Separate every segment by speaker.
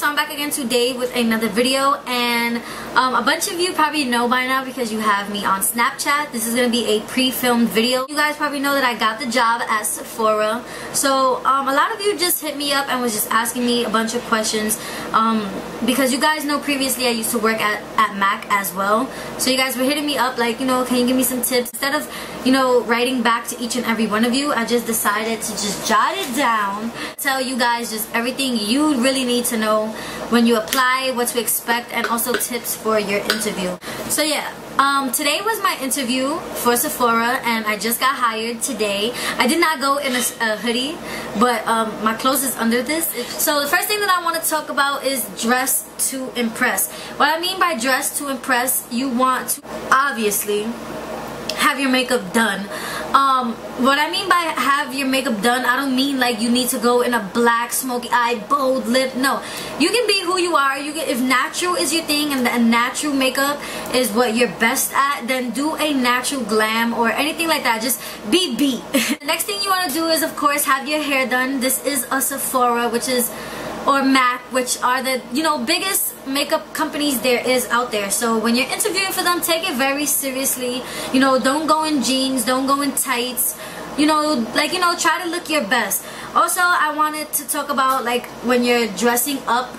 Speaker 1: I'm back again today with another video, and a bunch of you probably know by now because you have me on Snapchat. This is going to be a pre-filmed video. You guys probably know that I got the job at Sephora, so a lot of you just hit me up and was just asking me a bunch of questions because you guys know previously I used to work at MAC as well, so you guys were hitting me up like, you know, can you give me some tips? Instead of, you know, writing back to each and every one of you, I just decided to just jot it down, tell you guys just everything you really need to know when you apply, what to expect, and also tips for your interview. So yeah, today was my interview for Sephora and I just got hired today. I did not go in a hoodie, but my clothes is under this. So the first thing that I want to talk about is dress to impress. What I mean by dress to impress, you want to obviously have your makeup done. What I mean by have your makeup done, I don't mean like you need to go in a black smoky eye, bold lip. No, you can be who you are. You can, if natural is your thing and the natural makeup is what you're best at, then do a natural glam or anything like that. Just be beat. The next thing you want to do is, of course, have your hair done. This is a Sephora, which is, or MAC, which are the, you know, biggest makeup companies there is out there. So when you're interviewing for them, take it very seriously. You know, don't go in jeans, don't go in tights. You know, like, you know, try to look your best. Also, I wanted to talk about like when you're dressing up,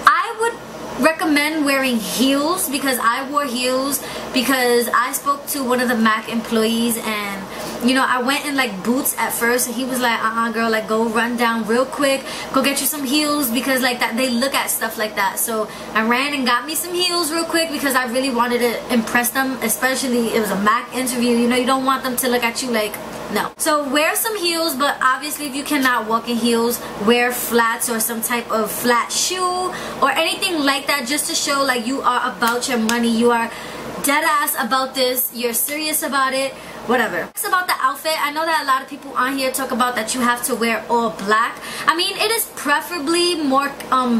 Speaker 1: I would recommend wearing heels, because I wore heels because I spoke to one of the MAC employees, and you know, I went in like boots at first and he was like, girl, like go run down real quick, go get you some heels, because like that they look at stuff like that. So I ran and got me some heels real quick because I really wanted to impress them, especially it was a MAC interview. You know, you don't want them to look at you like, no. So wear some heels, but obviously if you cannot walk in heels, wear flats or some type of flat shoe or anything like that, just to show like you are about your money, you are dead ass about this, you're serious about it, whatever. It's about the outfit. I know that a lot of people on here talk about that you have to wear all black. I mean, it is preferably more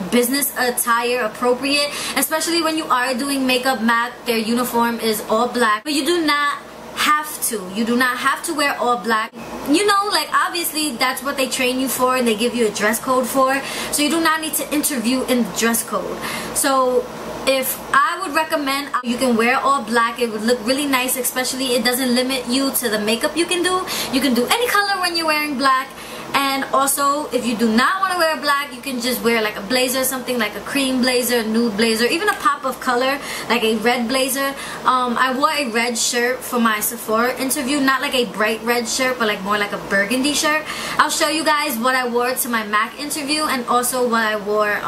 Speaker 1: business attire appropriate, especially when you are doing makeup. MAC, their uniform is all black, but you do not have to. You do not have to wear all black. You know, like obviously that's what they train you for and they give you a dress code for, so you do not need to interview in the dress code. So if I would recommend, you can wear all black. It would look really nice, especially it doesn't limit you to the makeup you can do. You can do any color when you're wearing black. And also, if you do not want to wear black, you can just wear like a blazer, something like a cream blazer, a nude blazer, even a pop of color, like a red blazer. I wore a red shirt for my Sephora interview, not like a bright red shirt, but like more like a burgundy shirt. I'll show you guys what I wore to my MAC interview and also what I wore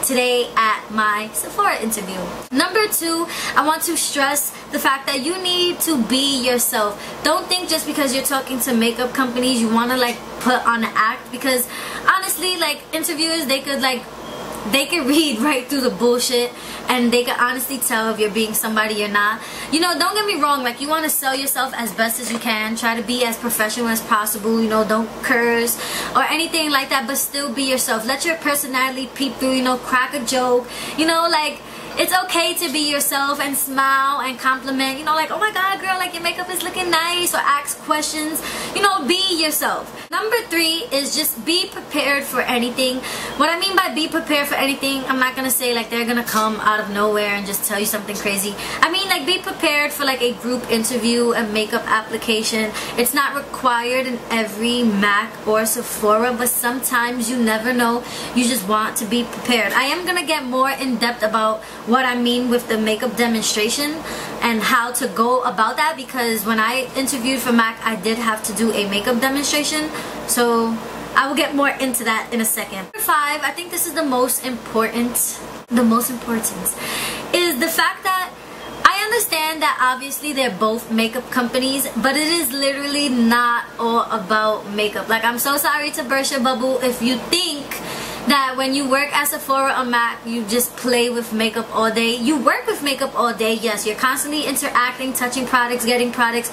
Speaker 1: today at my Sephora interview. Number 2, I want to stress the fact that you need to be yourself. Don't think just because you're talking to makeup companies you want to like put on an act, because honestly, like interviewers, they could read right through the bullshit and they can honestly tell if you're being somebody you're not. You know, don't get me wrong, like you want to sell yourself as best as you can, try to be as professional as possible, you know, don't curse or anything like that, but still be yourself. Let your personality peep through, you know, crack a joke, you know, like it's okay to be yourself and smile and compliment, you know, like, oh my god girl, like your makeup is looking nice, or ask questions, you know, be yourself. Number 3 is just be prepared for anything. What I mean by be prepared for anything, I'm not gonna say like they're gonna come out of nowhere and just tell you something crazy. I mean like be prepared for like a group interview, a makeup application. It's not required in every MAC or Sephora, but sometimes you never know, you just want to be prepared. I am gonna get more in depth about what I mean with the makeup demonstration and how to go about that, because when I interviewed for MAC I did have to do a makeup demonstration, so I will get more into that in a second. Number 5, I think this is the most important is the fact that I understand that obviously they're both makeup companies, but it is literally not all about makeup. Like, I'm so sorry to burst your bubble if you think that when you work at Sephora or MAC you just play with makeup all day. You work with makeup all day, yes, you're constantly interacting, touching products, getting products,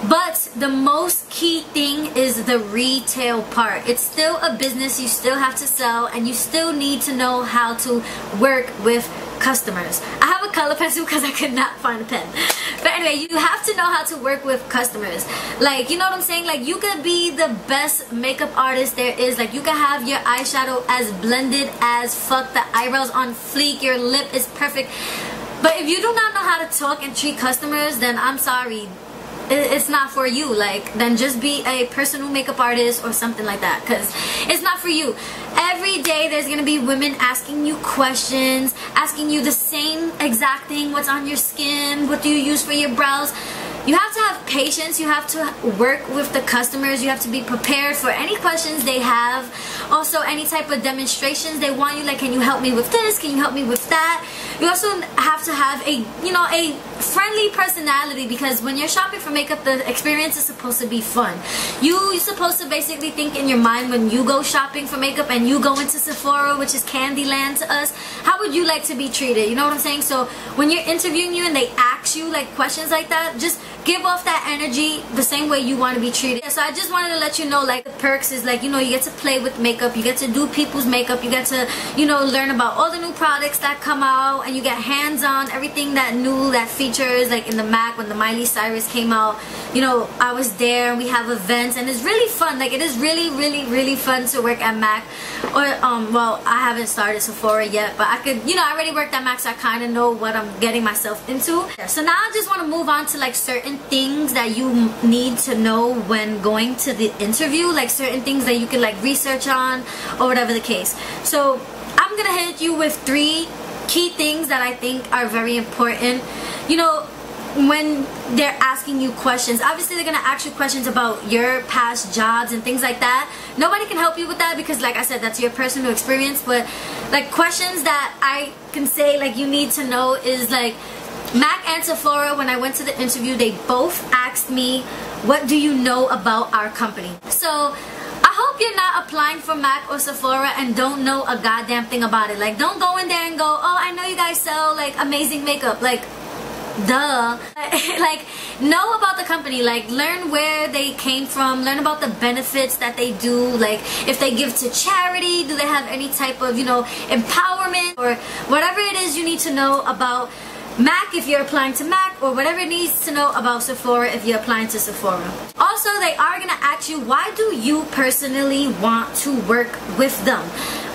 Speaker 1: but the most key thing is the retail part. It's still a business, you still have to sell, and you still need to know how to work with customers. I have a color pencil because I could not find a pen. But anyway, you have to know how to work with customers. Like, you know what I'm saying? Like, you could be the best makeup artist there is. Like, you can have your eyeshadow as blended as fuck, the eyebrows on fleek, your lip is perfect. But if you do not know how to talk and treat customers, then I'm sorry, it's not for you. Like, then just be a personal makeup artist or something like that, because it's not for you. Every day there's gonna be women asking you questions, asking you the same exact thing. What's on your skin? What do you use for your brows? You have to have patience. You have to work with the customers. You have to be prepared for any questions they have. Also, any type of demonstrations they want you, like, can you help me with this? Can you help me with that? You also have to have a, you know, a friendly personality, because when you're shopping for makeup, the experience is supposed to be fun. You're supposed to basically think in your mind when you go shopping for makeup and you go into Sephora, which is Candyland to us, how would you like to be treated? You know what I'm saying? So when you're interviewing you and they ask you like questions like that, just give off that energy the same way you want to be treated. So I just wanted to let you know, like, the perks is, like, you know, you get to play with makeup, you get to do people's makeup, you get to, you know, learn about all the new products that come out, and you get hands-on everything that new, that features, like in the MAC when the Miley Cyrus came out. You know, I was there and we have events and it's really fun. Like, it is really fun to work at MAC. Or well, I haven't started Sephora yet, but I could, you know, I already worked at MAC, so I kind of know what I'm getting myself into. So now I just want to move on to like certain things that you need to know when going to the interview, like certain things that you can like research on or whatever the case. So I'm gonna hit you with 3 key things that I think are very important. You know, when they're asking you questions, obviously they're gonna ask you questions about your past jobs and things like that. Nobody can help you with that because, like I said, that's your personal experience. But like questions that I can say like you need to know is like MAC and Sephora, when I went to the interview, they both asked me, what do you know about our company? So I hope you're not applying for MAC or Sephora and don't know a goddamn thing about it. Like, don't go in there and go, oh, I know you guys sell like amazing makeup. Like, duh. Like, know about the company. Like, learn where they came from, learn about the benefits that they do, like if they give to charity, do they have any type of, you know, empowerment, or whatever it is you need to know about MAC if you're applying to MAC, or whatever it needs to know about Sephora if you're applying to Sephora. Also, they are gonna ask you, why do you personally want to work with them,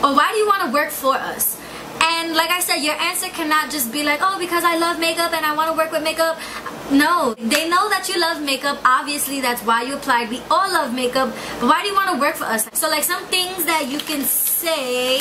Speaker 1: or why do you want to work for us? And like I said, your answer cannot just be like, oh, because I love makeup and I want to work with makeup. No, they know that you love makeup. Obviously, that's why you applied. We all love makeup. But why do you want to work for us? So like some things that you can say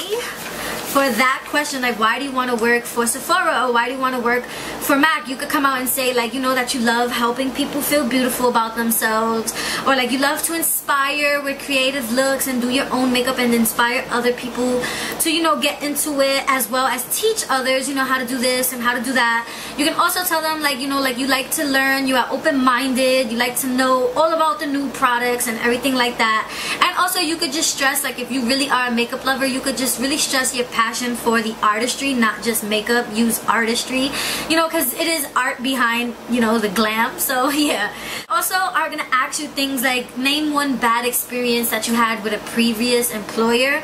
Speaker 1: for that question, like why do you want to work for Sephora, or why do you want to work for MAC? You could come out and say like, you know, that you love helping people feel beautiful about themselves, or like you love to inspire with creative looks and do your own makeup and inspire other people to, you know, get into it, as well as teach others, you know, how to do this and how to do that. You can also tell them like, you know, like you like to learn, you are open-minded, you like to know all about the new products and everything like that. And also you could just stress, like if you really are a makeup lover, you could just really stress your passion for the artistry, not just makeup. Use artistry, you know, because it is art behind, you know, the glam. So yeah. Also are gonna ask you things like, name one bad experience that you had with a previous employer.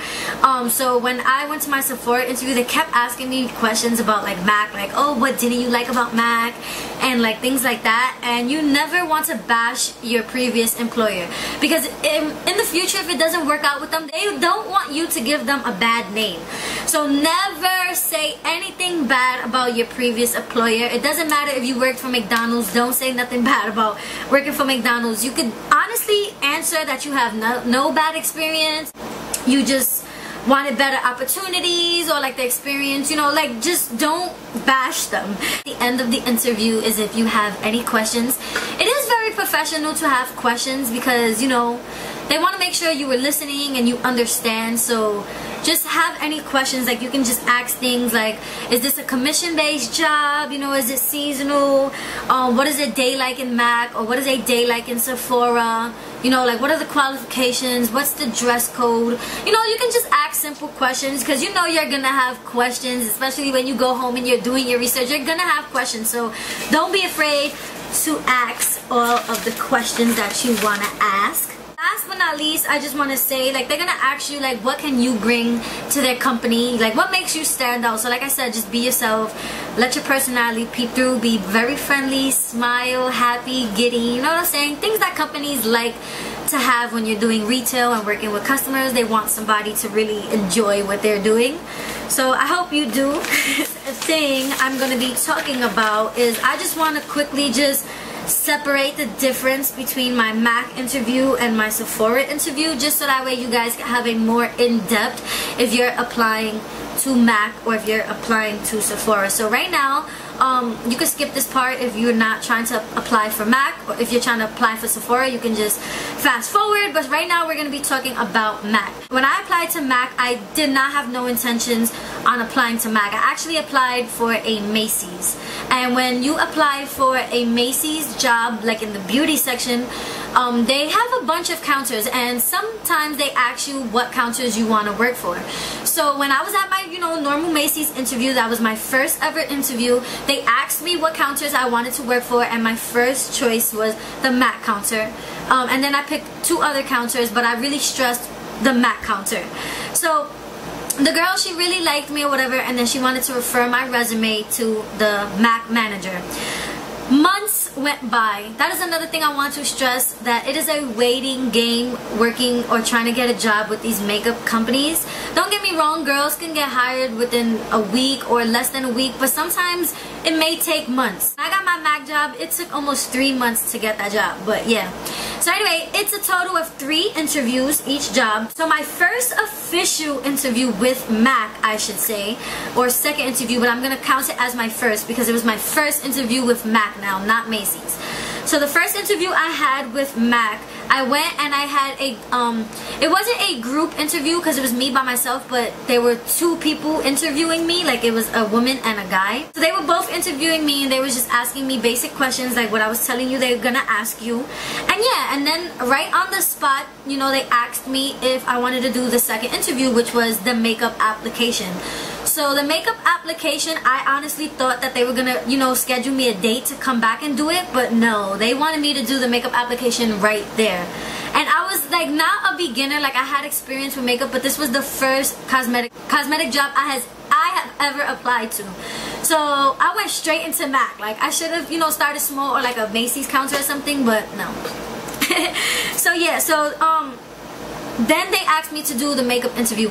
Speaker 1: So when I went to my Sephora interview, they kept asking me questions about like MAC, like, oh, what didn't you like about MAC, and like things like that. And you never want to bash your previous employer, because in the future, if it doesn't work out with them, they don't want you to give them a bad name. So never say anything bad about your previous employer. It doesn't matter if you worked for McDonald's, don't say nothing bad about working for McDonald's. You could honestly answer that you have no bad experience, you just wanted better opportunities, or like the experience, you know, like just don't bash them. The end of the interview is if you have any questions. It is very professional to have questions because, you know, they want to make sure you were listening and you understand. So just have any questions. Like you can just ask things like, is this a commission-based job? You know, is it seasonal? What is a day like in MAC, or what is a day like in Sephora? You know, like what are the qualifications? What's the dress code? You know, you can just ask simple questions, because you know you're gonna have questions, especially when you go home and you're doing your research. You're gonna have questions, so don't be afraid to ask all of the questions that you want to ask. Last but not least, I just want to say, like, they're gonna ask you, like, what can you bring to their company, like what makes you stand out. So like I said, just be yourself, let your personality peep through, be very friendly, smile, happy, giddy, you know what I'm saying, things that companies like to have when you're doing retail and working with customers. They want somebody to really enjoy what they're doing, so I hope you do. The thing I'm gonna be talking about is, I just want to quickly just separate the difference between my MAC interview and my Sephora interview, just so that way you guys can have a more in-depth if you're applying to MAC or if you're applying to Sephora. So right now, you can skip this part if you're not trying to apply for MAC, or if you're trying to apply for Sephora, you can just fast forward. But right now we're going to be talking about MAC. When I applied to MAC, I did not have no intentions on applying to MAC. I actually applied for a Macy's, and when you apply for a Macy's job, like in the beauty section, they have a bunch of counters, and sometimes they ask you what counters you want to work for. So when I was at my, normal Macy's interview, that was my first ever interview, they asked me what counters I wanted to work for, and my first choice was the MAC counter. And then I picked 2 other counters, but I really stressed the MAC counter. So the girl, she really liked me or whatever, and then she wanted to refer my resume to the MAC manager. Months went by. That is another thing I want to stress, that it is a waiting game working or trying to get a job with these makeup companies. Don't get me wrong, girls can get hired within a week or less than a week, but sometimes it may take months. I got my MAC job, it took almost 3 months to get that job, but yeah. So anyway, it's a total of 3 interviews each job. So my first official interview with MAC, I should say, or second interview, but I'm gonna count it as my first because it was my first interview with MAC now, not Macy's. So the first interview I had with MAC, I went and I had a, it wasn't a group interview because it was me by myself, but there were 2 people interviewing me, like it was a woman and a guy. So they were both interviewing me, and they were just asking me basic questions like what I was telling you they were gonna ask you. And yeah, and then right on the spot, they asked me if I wanted to do the second interview, which was the makeup application. So the makeup application, I honestly thought that they were gonna, schedule me a date to come back and do it, but no, they wanted me to do the makeup application right there. And I was like not a beginner, like I had experience with makeup, but this was the first cosmetic job I have ever applied to. So I went straight into MAC. Like I should have, started small or like a Macy's counter or something, but no. So yeah, so then they asked me to do the makeup interview.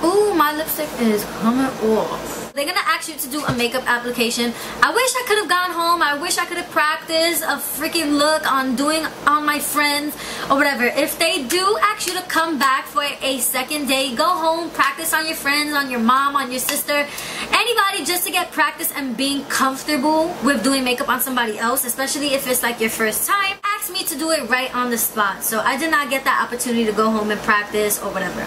Speaker 1: Ooh, my lipstick is coming off. They're gonna ask you to do a makeup application. I wish I could have gone home. I wish I could have practiced a freaking look on my friends or whatever. If they do ask you to come back for a second day, go home, practice on your friends, on your mom, on your sister, anybody, just to get practice and being comfortable with doing makeup on somebody else, especially if it's like your first time. Asked me to do it right on the spot, so I did not get that opportunity to go home and practice or whatever.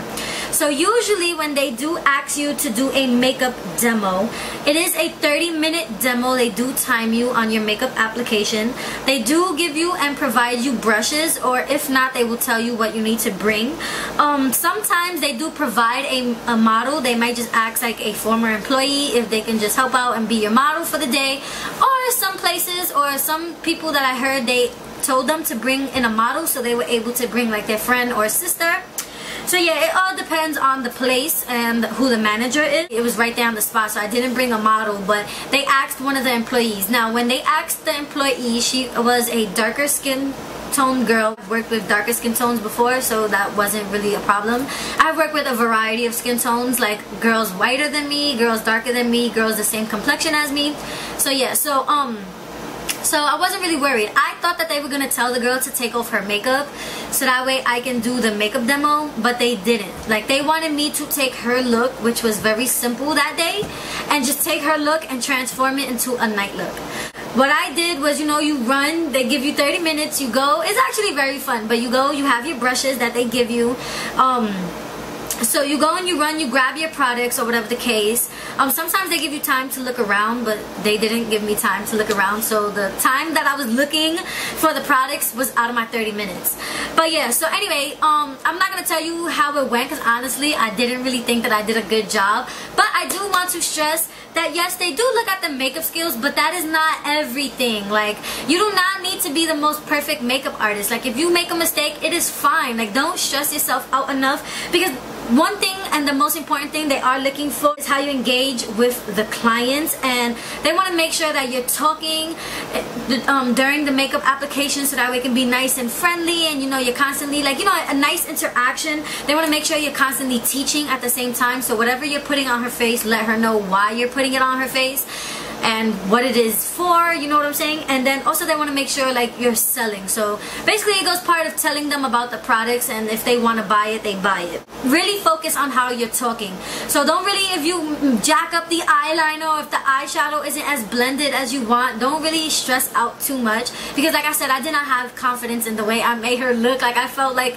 Speaker 1: So usually when they do ask you to do a makeup demo, it is a 30-minute demo. They do time you on your makeup application. They do give you and provide you brushes, or if not, they will tell you what you need to bring. Sometimes they do provide a model. They might just ask like a former employee if they can just help out and be your model for the day. Or some places or some people that I heard, they told them to bring in a model, so they were able to bring like their friend or sister. So yeah, it all depends on the place and who the manager is. It was right there on the spot, so I didn't bring a model, but they asked one of the employees. Now, when they asked the employee, she was a darker skin tone girl. I've worked with darker skin tones before, so that wasn't really a problem. I've worked with a variety of skin tones, like girls whiter than me, girls darker than me, girls the same complexion as me. So yeah, so I wasn't really worried. I thought that they were gonna tell the girl to take off her makeup so that way I can do the makeup demo, but they didn't. Like, they wanted me to take her look, which was very simple that day, and just take her look and transform it into a night look. What I did was, you run, they give you 30 minutes, you go. It's actually very fun, but you go, you have your brushes that they give you. So you go and you run, you grab your products or whatever the case. Sometimes they give you time to look around, but they didn't give me time to look around. So the time that I was looking for the products was out of my 30 minutes. But yeah, so anyway, I'm not going to tell you how it went because honestly, I didn't really think that I did a good job. But I do want to stress that yes, they do look at the makeup skills, but that is not everything. Like, you do not need to be the most perfect makeup artist. Like, if you make a mistake, it is fine. Like, don't stress yourself out enough, because one thing and the most important thing they are looking for is how you engage with the clients, and they want to make sure that you're talking during the makeup application so that way it can be nice and friendly, and you know, you're constantly like, you know, a nice interaction. They want to make sure you're constantly teaching at the same time, so whatever you're putting on her face, let her know why you're putting it on her face and what it is for, you know what I'm saying? And then also they want to make sure like you're selling. So basically it goes part of telling them about the products, and if they want to buy it, they buy it. Really focus on how you're talking. So don't really, if you jack up the eyeliner or if the eyeshadow isn't as blended as you want, don't really stress out too much, because like I said, I did not have confidence in the way I made her look. Like, I felt like,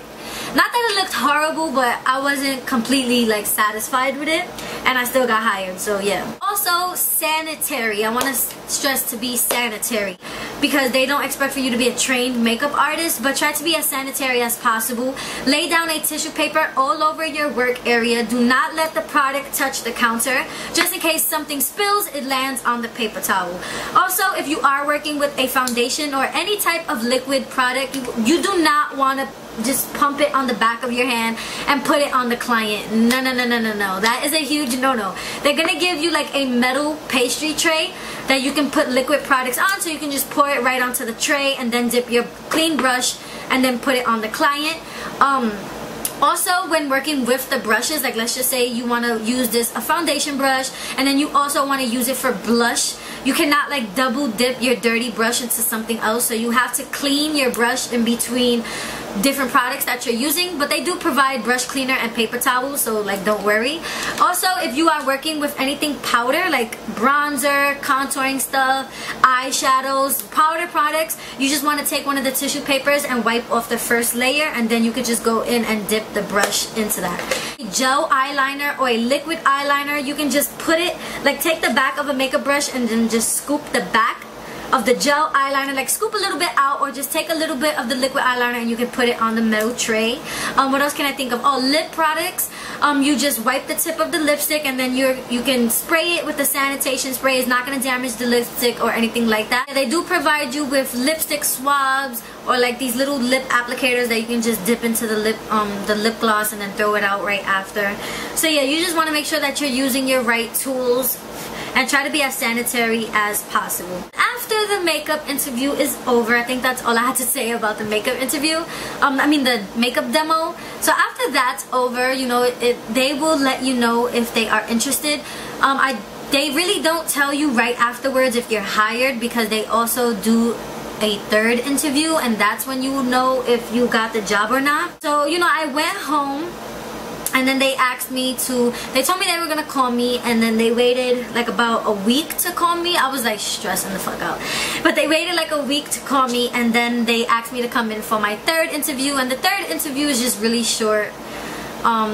Speaker 1: not that it looked horrible, but I wasn't completely like satisfied with it, and I still got hired. So yeah. Also, sanitary. I want to stress to be sanitary, because they don't expect for you to be a trained makeup artist, but try to be as sanitary as possible. Lay down a tissue paper all over your work area. Do not let the product touch the counter. Just in case something spills, it lands on the paper towel. Also, if you are working with a foundation or any type of liquid product, you do not want to just pump it on the back of your hand and put it on the client. No, no, no, no, no, no. That is a huge no-no. They're gonna give you like a metal pastry tray that you can put liquid products on, so you can just pour it right onto the tray and then dip your clean brush and then put it on the client. Also, when working with the brushes, like let's just say you want to use a foundation brush, and then you also want to use it for blush, you cannot like double dip your dirty brush into something else. So you have to clean your brush in between different products that you're using, but they do provide brush cleaner and paper towels, so like don't worry. Also, if you are working with anything powder like bronzer, contouring stuff, eyeshadows, powder products, you just want to take one of the tissue papers and wipe off the first layer, and then you could just go in and dip the brush into that. Gel eyeliner or a liquid eyeliner, you can just put it, like take the back of a makeup brush and then just scoop the back of the gel eyeliner, like scoop a little bit out, or just take a little bit of the liquid eyeliner and you can put it on the metal tray. What else can I think of? Oh, lip products. You just wipe the tip of the lipstick, and then you can spray it with the sanitation spray. It's not going to damage the lipstick or anything like that. They do provide you with lipstick swabs, or like these little lip applicators that you can just dip into the lip gloss and then throw it out right after. So yeah, you just want to make sure that you're using your right tools and try to be as sanitary as possible. After the makeup interview is over, I think that's all I had to say about the makeup interview. I mean the makeup demo. So after that's over, you know, they will let you know if they are interested. They really don't tell you right afterwards if you're hired, because they also do a third interview, and that's when you will know if you got the job or not. So, you know, I went home, and then they asked me they told me they were gonna call me, and then they waited like about a week to call me. I was like stressing the fuck out, but they waited like a week to call me, and then they asked me to come in for my third interview. And the third interview is just really short.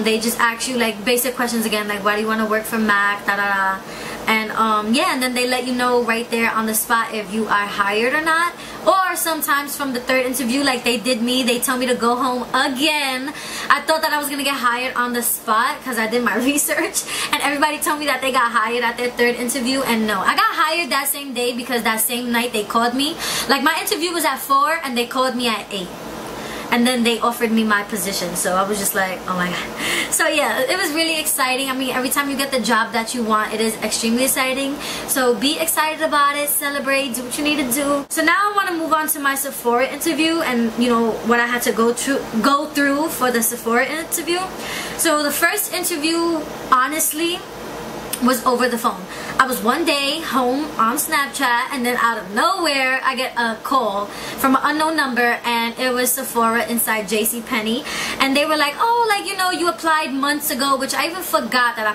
Speaker 1: They just ask you like basic questions again, like why do you want to work for MAC, da da da. And yeah, and then they let you know right there on the spot if you are hired or not. Or sometimes from the third interview, like they did me, they tell me to go home again. I thought that I was gonna get hired on the spot because I did my research, and everybody told me that they got hired at their third interview, and no, I got hired that same day, because that same night they called me. Like my interview was at 4 and they called me at 8. And then they offered me my position, so I was just like, oh my god. So yeah, it was really exciting. I mean, every time you get the job that you want, it is extremely exciting. So be excited about it, celebrate, do what you need to do. So now I want to move on to my Sephora interview, and you know what I had to go through for the Sephora interview. So the first interview, honestly, was over the phone. I was one day home on Snapchat, and then out of nowhere I get a call from an unknown number, and it was Sephora inside JCPenney, and they were like, oh, like, you know, you applied months ago, which I even forgot that I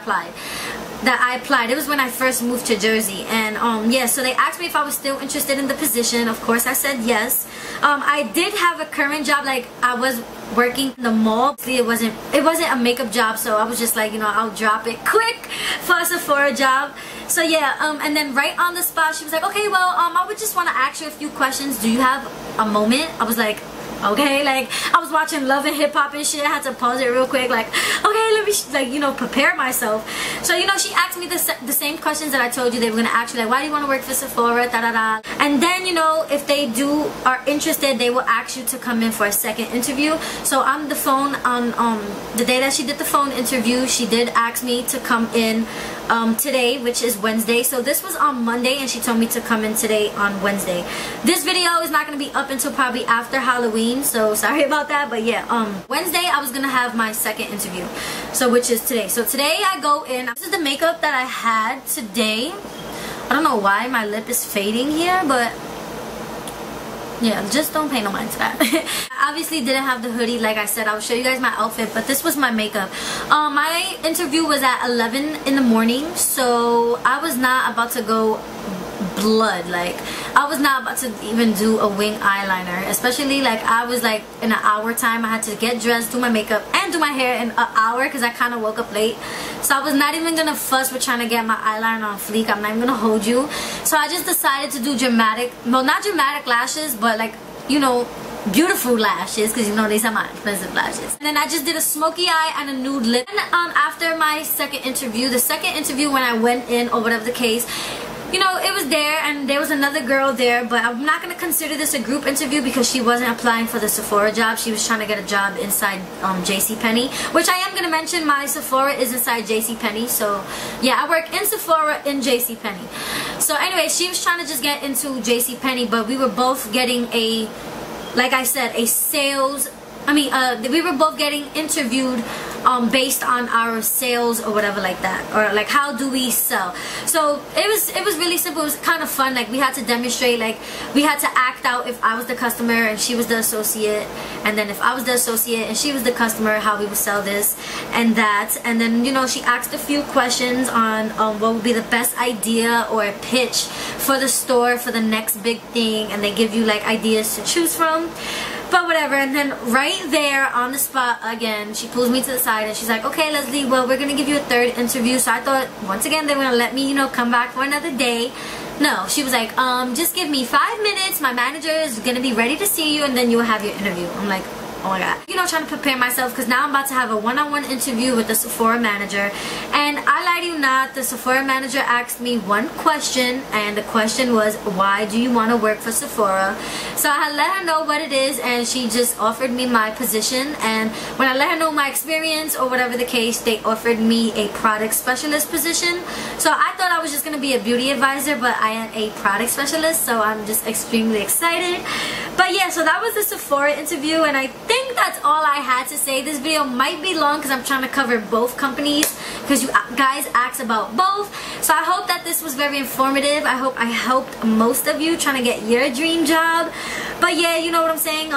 Speaker 1: applied. It was when I first moved to Jersey, and yeah, so they asked me if I was still interested in the position. Of course I said yes. I did have a current job, like I was working in the mall. It wasn't a makeup job, so I was just like, you know, I'll drop it quick for a Sephora job. So yeah, and then right on the spot she was like, okay, well, I would just want to ask you a few questions. Do you have a moment? I was like, okay. Like, I was watching Love and Hip Hop and shit. I had to pause it real quick, like, okay, let me like, you know, prepare myself. So, you know, she asked me the same questions that I told you they were gonna ask you, like, why do you want to work for Sephora, da da da. And then, you know, if they are interested, they will ask you to come in for a second interview. So on the phone, on the day that she did the phone interview, she did ask me to come in today, which is Wednesday. So this was on Monday and she told me to come in today on Wednesday. This video is not going to be up until probably after Halloween, so sorry about that. But yeah, Wednesday I was going to have my second interview, so which is today. So today I go in. This is the makeup that I had today. I don't know why my lip is fading here, but yeah, just don't pay no mind to that. I obviously didn't have the hoodie. Like I said, I'll show you guys my outfit, but this was my makeup. My interview was at 11 in the morning, so I was not about to go blood. Like, I was not about to even do a wing eyeliner, especially like I was like in an hour time. I had to get dressed, do my makeup, and do my hair in an hour because I kind of woke up late. So I was not even gonna fuss with trying to get my eyeliner on fleek. I'm not even gonna hold you. So I just decided to do dramatic, well, not dramatic lashes, but like, you know, beautiful lashes, because you know these are my expensive lashes. And then I just did a smoky eye and a nude lip. And after my second interview, the second interview when I went in, or whatever the case, you know, it was there and there was another girl there, but I'm not going to consider this a group interview because she wasn't applying for the Sephora job. She was trying to get a job inside JCPenney, which I am going to mention my Sephora is inside JCPenney. So yeah, I work in Sephora in JCPenney. So anyway, she was trying to just get into JCPenney, but we were both getting a, like I said, a sales, we were both getting interviewed based on our sales or whatever like that, or like how do we sell. So it was really simple. It was kind of fun. Like, we had to demonstrate, like we had to act out if I was the customer and she was the associate, and then if I was the associate and she was the customer, how we would sell this and that. And then, you know, she asked a few questions on what would be the best idea or pitch for the store for the next big thing, and they give you like ideas to choose from. But whatever. And then right there on the spot again, she pulls me to the side and she's like, okay, Leslie, well, we're gonna give you a third interview. So I thought once again they were gonna let me, you know, come back for another day. No, she was like, just give me 5 minutes, my manager is gonna be ready to see you, and then you'll have your interview. I'm like, oh my god. You know, trying to prepare myself because now I'm about to have a one-on-one interview with the Sephora manager. And I lie to you not, the Sephora manager asked me one question, and the question was, why do you want to work for Sephora? So I had let her know what it is, and she just offered me my position. And when I let her know my experience or whatever the case, they offered me a product specialist position. So I thought I was just going to be a beauty advisor, but I am a product specialist, so I'm just extremely excited. But yeah, so that was the Sephora interview, and I think that's all I had to say. This video might be long because I'm trying to cover both companies, because you guys asked about both. So I hope that this was very informative. I hope I helped most of you trying to get your dream job. But yeah, you know what I'm saying.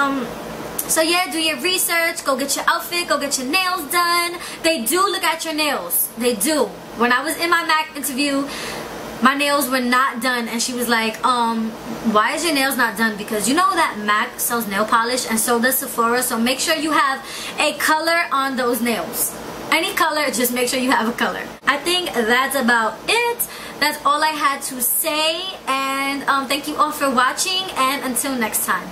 Speaker 1: So yeah, do your research, go get your outfit, go get your nails done. They do look at your nails. They do. When I was in my MAC interview, my nails were not done, and she was like, why is your nails not done? Because you know that MAC sells nail polish and so does Sephora, so make sure you have a color on those nails. Any color, just make sure you have a color. I think that's about it. That's all I had to say, and thank you all for watching, and until next time.